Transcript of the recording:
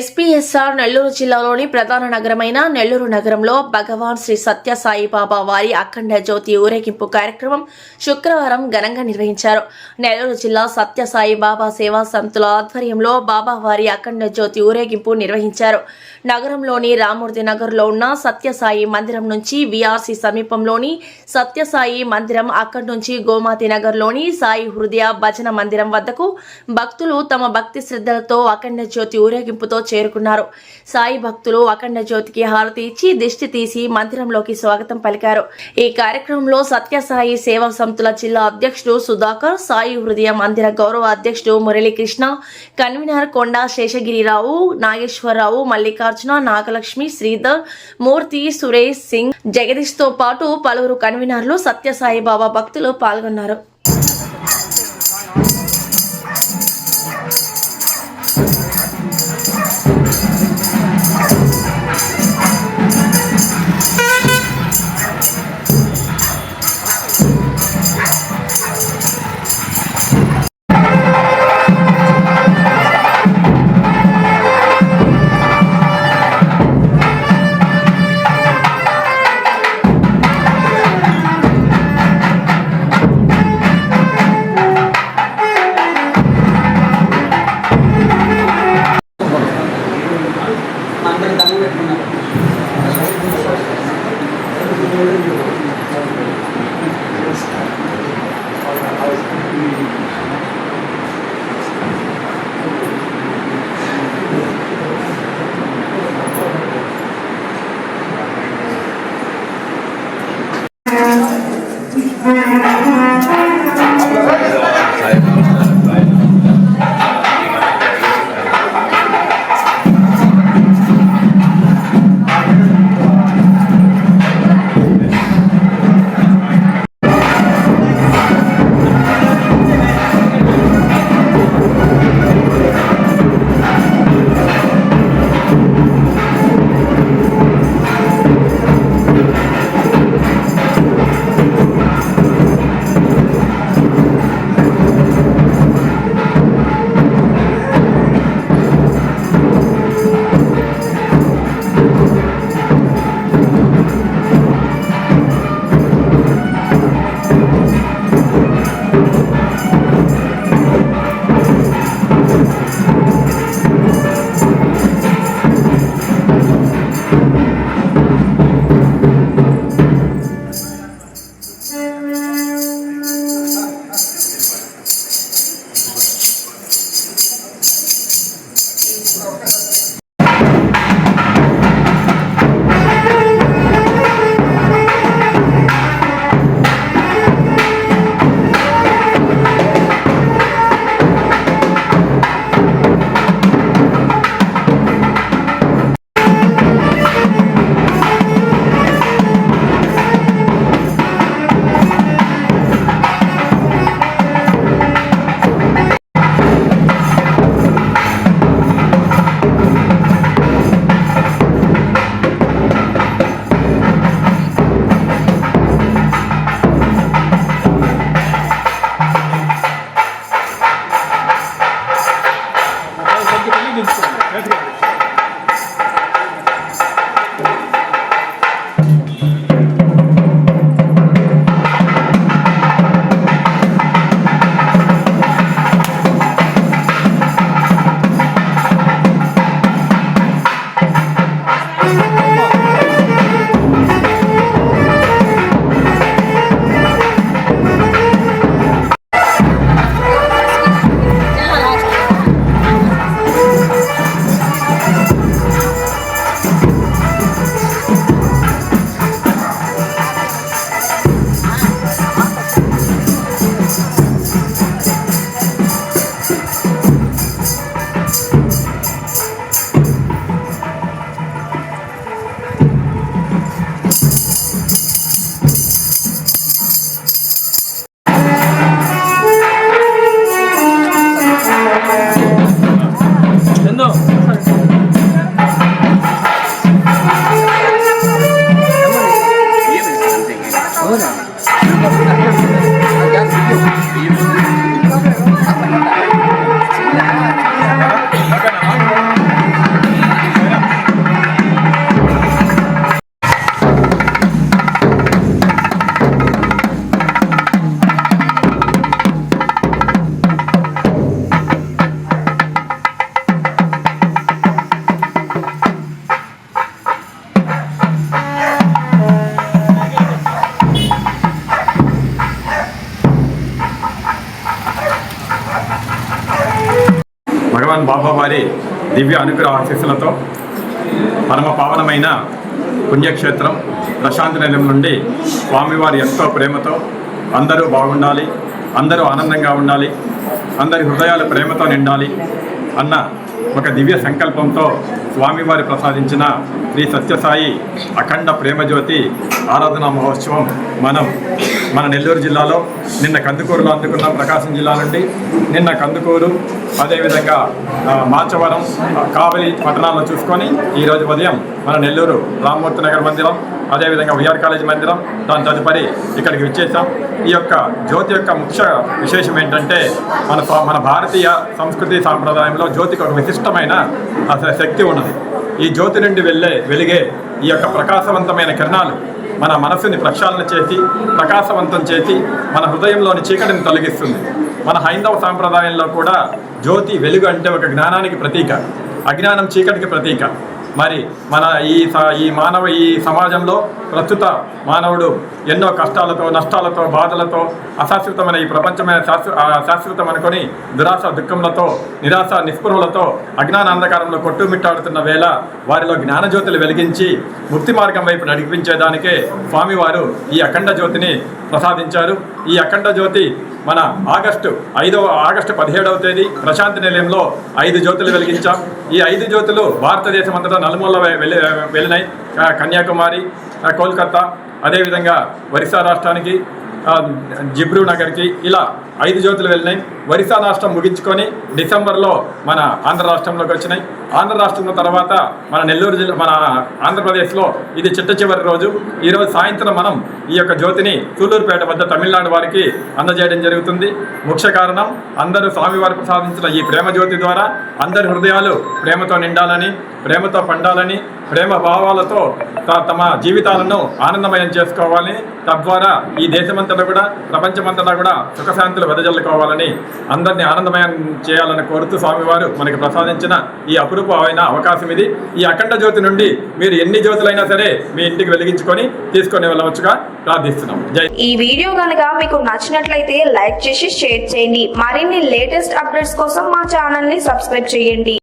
SPSR Nellore జిల్లాలోని ప్రధాన నగరమైన నెల్లూరు నగరంలో భగవాన్ శ్రీ సత్య సాయిబాబా వారి అఖండ జ్యోతి ఊరేగింపు కార్యక్రమం శుక్రవారం ఘనంగా నిర్వహించారు. నెల్లూరు జిల్లా సత్య సాయిబాబా సేవా సమితుల ఆధ్వర్యంలో బాబా వారి అఖండ జ్యోతి ఊరేగింపు నిర్వహించారు. నగరంలోని రామూర్తి నగర్లో ఉన్న సత్యసాయి మందిరం నుంచి విఆర్సీ సమీపంలోని సత్యసాయి మందిరం, అక్కడి నుంచి గోమాతి నగర్లోని సాయి హృదయ భజన మందిరం వద్దకు భక్తులు తమ భక్తి శ్రద్ధలతో అఖండ జ్యోతి ఊరేగింపుతో చేరుకున్నారు. సాయి భక్తులు అఖండ జ్యోతికి హారతి ఇచ్చి దిష్టి తీసి మందిరంలోకి స్వాగతం పలికారు. ఈ కార్యక్రమంలో సత్యసాయి సేవా సమితుల జిల్లా అధ్యక్షుడు సుధాకర్, సాయి హృదయ మందిర గౌరవ అధ్యక్షుడు మురళీకృష్ణ, కన్వీనర్ కొండా శేషగిరిరావు, నాగేశ్వరరావు, మల్లికార్జున, నాగలక్ష్మి, శ్రీధర్, మూర్తి, సురేష్ సింగ్, జగదీష్ తో పాటు పలువురు కన్వీనర్లు సత్యసాయి బాబా భక్తులు పాల్గొన్నారు. భగవాన్ బాబా వారి దివ్య అనుగ్రహ ఆశీస్సులతో పరమ పావనమైన పుణ్యక్షేత్రం ప్రశాంతి నిలయం నుండి స్వామివారి ఎంతో ప్రేమతో అందరూ బాగుండాలి, అందరూ ఆనందంగా ఉండాలి, అందరి హృదయాలు ప్రేమతో నిండాలి అన్న ఒక దివ్య సంకల్పంతో స్వామివారి ప్రసాదించిన శ్రీ సత్యసాయి అఖండ ప్రేమజ్యోతి ఆరాధనా మహోత్సవం మన నెల్లూరు జిల్లాలో నిన్న కందుకూరులో అందుకున్నాం. ప్రకాశం జిల్లా నుండి నిన్న కందుకూరు, అదేవిధంగా మాచవరం, కావలి పట్టణాల్లో చూసుకొని ఈరోజు ఉదయం మన నెల్లూరు రామ్మూర్తి నగర్ మందిరం, అదేవిధంగా విఆర్ కాలేజ్ మందిరం, దాని తదుపరి ఇక్కడికి విచ్చేసాం. ఈ యొక్క జ్యోతి యొక్క ముఖ్య విశేషం ఏంటంటే మన భారతీయ సంస్కృతి సాంప్రదాయంలో జ్యోతికి ఒక విశిష్టమైన శక్తి ఉన్నది. ఈ జ్యోతి నుండి వెలిగే ఈ యొక్క ప్రకాశవంతమైన కిరణాలు మన మనస్సుని ప్రక్షాళన చేసి ప్రకాశవంతం చేసి మన హృదయంలోని చీకటిని తొలగిస్తుంది. మన హైందవ సాంప్రదాయంలో కూడా జ్యోతి వెలుగు అంటే ఒక జ్ఞానానికి ప్రతీక, అజ్ఞానం చీకటికి ప్రతీక. మరి మన ఈ సమాజంలో ప్రస్తుత మానవుడు ఎన్నో కష్టాలతో, నష్టాలతో, బాధలతో, అశాశ్వతమైన ఈ ప్రపంచమైన శాశ్వతం అనుకొని దురాశ దుఃఖములతో, నిరాశ నిస్పృహలతో అజ్ఞాన అంధకారంలో కొట్టుమిట్టాడుతున్న వేళ వారిలో జ్ఞానజ్యోతులు వెలిగించి ముక్తి మార్గం వైపు నడిపించేదానికే స్వామివారు ఈ అఖండ జ్యోతిని ప్రసాదించారు. ఈ అఖండ జ్యోతి మన ఆగస్టు 17వ తేదీ ప్రశాంతి నిలయంలో 5 జ్యోతులు వెలిగించాం. ఈ 5 జ్యోతులు భారతదేశం అంతటా నలుమూల వెళ్ళినాయి. కన్యాకుమారి, కోల్కతా, అదేవిధంగా ఒరిస్సా రాష్ట్రానికి, జిబ్రూ నగర్కి, ఇలా 5 జ్యోతులు వెళ్ళినాయి. ఒరిస్సా రాష్ట్రం ముగించుకొని డిసెంబర్లో మన ఆంధ్ర రాష్ట్రంలోకి వచ్చినాయి. ఆంధ్ర రాష్ట్రంలో తర్వాత మన నెల్లూరు జిల్లా, మన ఆంధ్రప్రదేశ్లో ఇది చిట్ట చివరి రోజు. ఈరోజు సాయంత్రం మనం ఈ యొక్క జ్యోతిని సూలూరుపేట వద్ద తమిళనాడు వారికి అందజేయడం జరుగుతుంది. ముఖ్య కారణం అందరూ స్వామివారి ప్రసాదించిన ఈ ప్రేమ జ్యోతి ద్వారా అందరి హృదయాలు ప్రేమతో నిండాలని, ప్రేమతో పండాలని, ప్రేమ భావాలతో తమ జీవితాలను ఆనందమయం చేసుకోవాలని, తద్వారా ఈ దేశమంతటా కూడా, ప్రపంచమంతటా కూడా సుఖశాంతులు వెదజల్లుకోవాలని, అందరినీ ఆనందమయం చేయాలని కోరుతూ స్వామివారు మనకి ప్రసాదించిన ఈ అపురూపమైన అవకాశం ఇది. ఈ అఖండ జ్యోతి నుండి మీరు ఎన్ని జ్యోతులైనా సరే మీ ఇంటికి వెలిగించుకొని తీసుకొని వెళ్ళవచ్చుగా ప్రార్థిస్తున్నాం. జై. ఈ వీడియో కనుక మీకు నచ్చినట్లయితే లైక్ చేసి షేర్ చేయండి. మరిన్ని లేటెస్ట్ అప్డేట్స్ కోసం మా ఛానల్ ని సబ్స్క్రైబ్ చేయండి.